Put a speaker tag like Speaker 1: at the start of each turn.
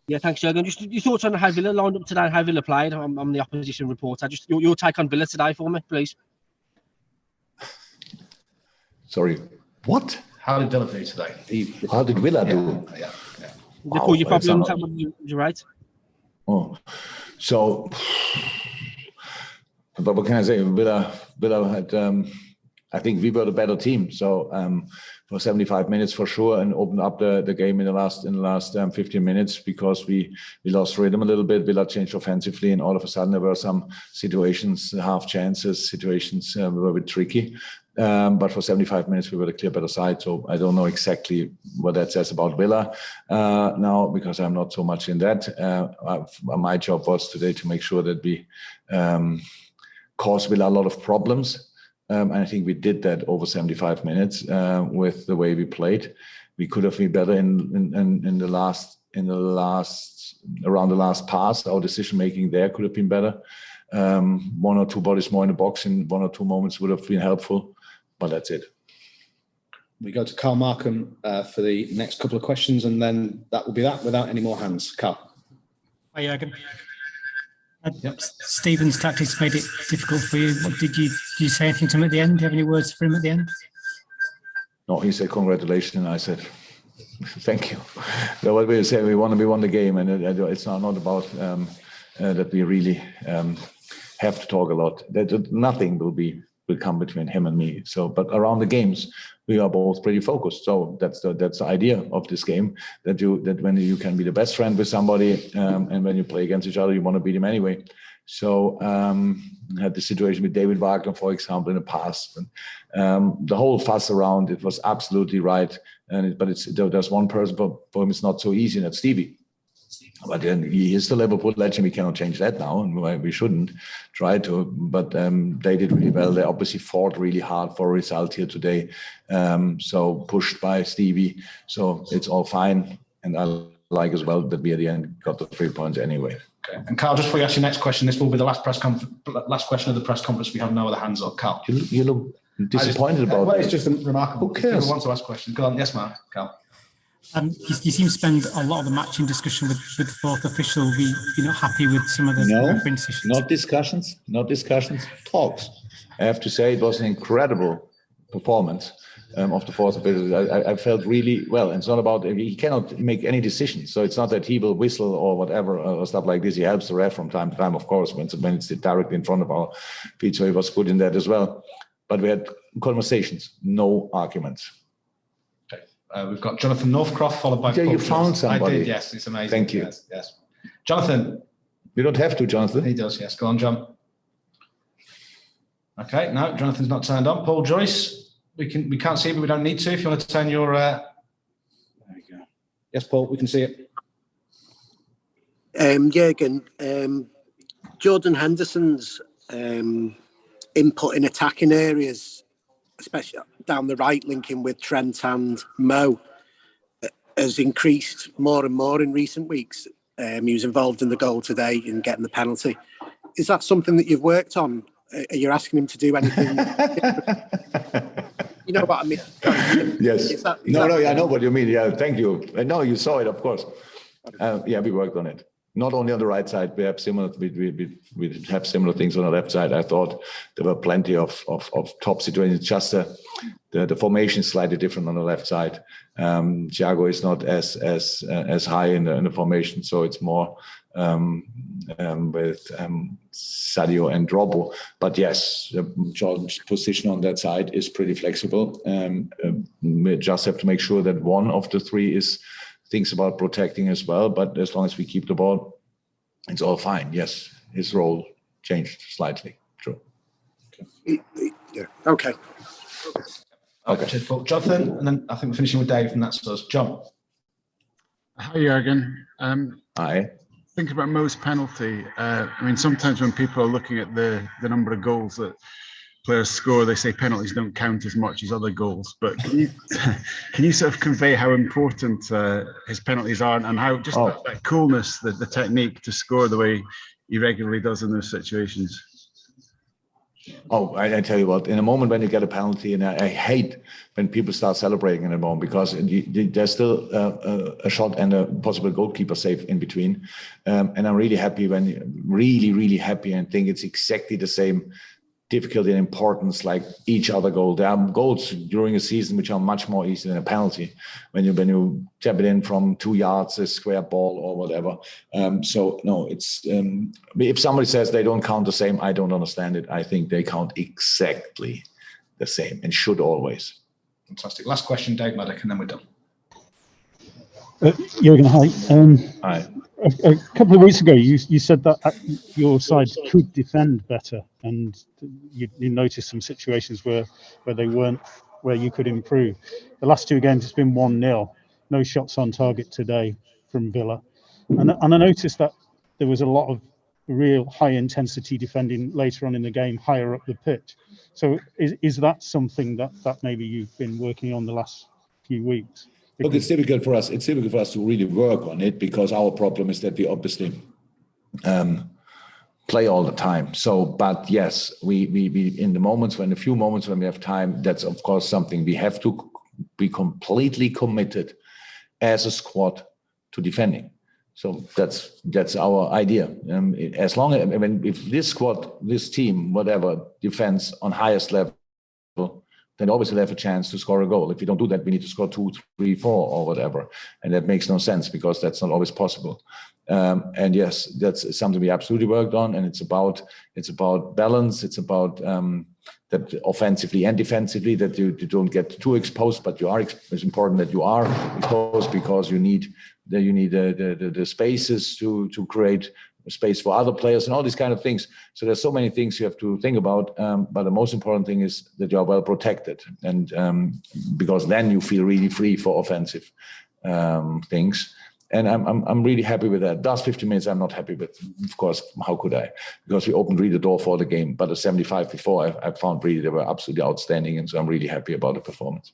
Speaker 1: Yeah, thanks, Jürgen. Just your thoughts on how Villa lined up today and how Villa played. I'm the opposition reporter. Just your take on Villa today for me, please.
Speaker 2: Sorry, what?
Speaker 3: How did Villa do today?
Speaker 2: How did Villa do?
Speaker 3: Yeah.
Speaker 1: They call you problems. You're right.
Speaker 2: Oh, so, but what can I say? Villa had. I think we were the better team. So for 75 minutes for sure, and opened up the game in the last 15 minutes because we lost rhythm a little bit. Villa changed offensively, and all of a sudden there were some situations, half chances, situations were a bit tricky. But for 75 minutes we were the clear better side. So I don't know exactly what that says about Villa now, because I'm not so much in that. My job was today to make sure that we cause Villa a lot of problems. And I think we did that over 75 minutes with the way we played. We could have been better in the last around the last pass. Our decision making there could have been better. One or two bodies more in the box in one or two moments would have been helpful, but that's it.
Speaker 4: We go to Carl Markham for the next couple of questions, and then that will be that without any more hands. Carl.
Speaker 5: Hi, Jürgen. Stephen's tactics made it difficult for you. Did you say anything to him at the end? Do you have any words for him at the end?
Speaker 2: No, he said congratulations. I said thank you. So what we say, we won the game, and it's not about that we really have to talk a lot. That nothing will come between him and me. So, but around the games, we are both pretty focused. So that's the idea of this game, that when you can be the best friend with somebody, and when you play against each other, you want to beat him anyway. So had the situation with David Wagner, for example, in the past. And, the whole fuss around it was absolutely right. But there's one person for him it's not so easy, and that's Stevie. But then he is the Liverpool legend. We cannot change that now, and we shouldn't try to. But they did really well. They obviously fought really hard for a result here today. So pushed by Stevie. So it's all fine. And I like as well that we at the end got the 3 points anyway.
Speaker 3: Okay. And Carl, just before you ask your next question, this will be the last question of the press conference. We have no other hands up. Carl,
Speaker 2: you look disappointed about that.
Speaker 3: Well, it's just remarkable.
Speaker 2: Who cares?
Speaker 3: People want to ask questions. Go on. Yes, Mark. Carl.
Speaker 5: You seem to spend a lot of the matching discussion with the fourth official. You're not happy with some of the refereeing decisions?
Speaker 2: Not discussions, talks. I have to say it was an incredible performance of the fourth official. I felt really well. And it's not about, he cannot make any decisions. So it's not that he will whistle or whatever or stuff like this. He helps the ref from time to time, of course, when it's directly in front of our feet. So he was good in that as well. But we had conversations, no arguments.
Speaker 3: We've got Jonathan Northcroft followed by.
Speaker 2: Yeah, you found somebody.
Speaker 3: I did, yes. It's amazing.
Speaker 2: Thank you.
Speaker 3: Yes. Jonathan.
Speaker 2: You don't have to, Jonathan.
Speaker 3: He does, yes. Go on, John. Okay, no, Jonathan's not turned on. Paul Joyce, we can't see, but we don't need to. If you want to turn your. There we go. Yes, Paul, we can see it.
Speaker 6: Jürgen, Jordan Henderson's input in attacking areas, especially down the right, linking with Trent and Mo, has increased more and more in recent weeks. He was involved in the goal today and getting the penalty. Is that something that you've worked on? Are you asking him to do anything? You know what I mean?
Speaker 2: Yes. I know what you mean. Yeah, thank you. No, you saw it, of course. Yeah, we worked on it. Not only on the right side, we have similar. We have similar things on the left side. I thought there were plenty of top situations. Just the formation is slightly different on the left side. Thiago is not as high in the formation, so it's more with Sadio and Robbo. But yes, Jordan's position on that side is pretty flexible. We just have to make sure that one of the three thinks about protecting as well, but as long as we keep the ball, it's all fine. Yes, his role changed slightly. True.
Speaker 6: Yeah. Okay.
Speaker 3: Okay. Jonathan, and then I think we're finishing with Dave, and that's us. John.
Speaker 7: Hi, Jürgen.
Speaker 2: Hi.
Speaker 7: Thinking about Mo's penalty. Sometimes when people are looking at the number of goals that players score, they say penalties don't count as much as other goals. But can you sort of convey how important his penalties are, and how just that coolness, the technique to score the way he regularly does in those situations?
Speaker 2: Oh, I tell you what, in a moment when you get a penalty, and I hate when people start celebrating in a moment, because there's still a shot and a possible goalkeeper save in between. And I'm really happy really happy, and think it's exactly the same difficulty and importance like each other goal. There are goals during a season which are much more easy than a penalty when you tap it in from 2 yards, a square ball or whatever. So no, it's if somebody says they don't count the same, I don't understand it. I think they count exactly the same and should always.
Speaker 3: Fantastic. Last question, Dave Maddock, and then we're done.
Speaker 8: Jürgen, hi.
Speaker 2: Hi.
Speaker 8: A couple of weeks ago, you said that your side could defend better, and you noticed some situations where they weren't, where you could improve. The last 2 games, it's been 1-0, no shots on target today from Villa, and I noticed that there was a lot of real high intensity defending later on in the game, higher up the pitch. So is that something that maybe you've been working on the last few weeks?
Speaker 2: Look, it's difficult for us. It's difficult for us to really work on it, because our problem is that we obviously play all the time. So, but yes, we in the moments when, a few moments when we have time, that's of course something we have to be completely committed as a squad to defending. So that's our idea. As long as, I mean, if this squad, this team, whatever, defends on highest level, then always will have a chance to score a goal. If we don't do that, we need to score 2, 3, 4 or whatever. And that makes no sense, because that's not always possible. And yes, that's something we absolutely worked on. And it's about balance. It's about that offensively and defensively, that you don't get too exposed, but you are. It's important that you are exposed, because you need the spaces to create space for other players and all these kind of things. So there's so many things you have to think about, but the most important thing is that you are well protected, and because then you feel really free for offensive things. And I'm really happy with that. Last 50 minutes, I'm not happy with. Of course, how could I? Because we opened really the door for the game. But the 75 before, I found really they were absolutely outstanding, and so I'm really happy about the performance.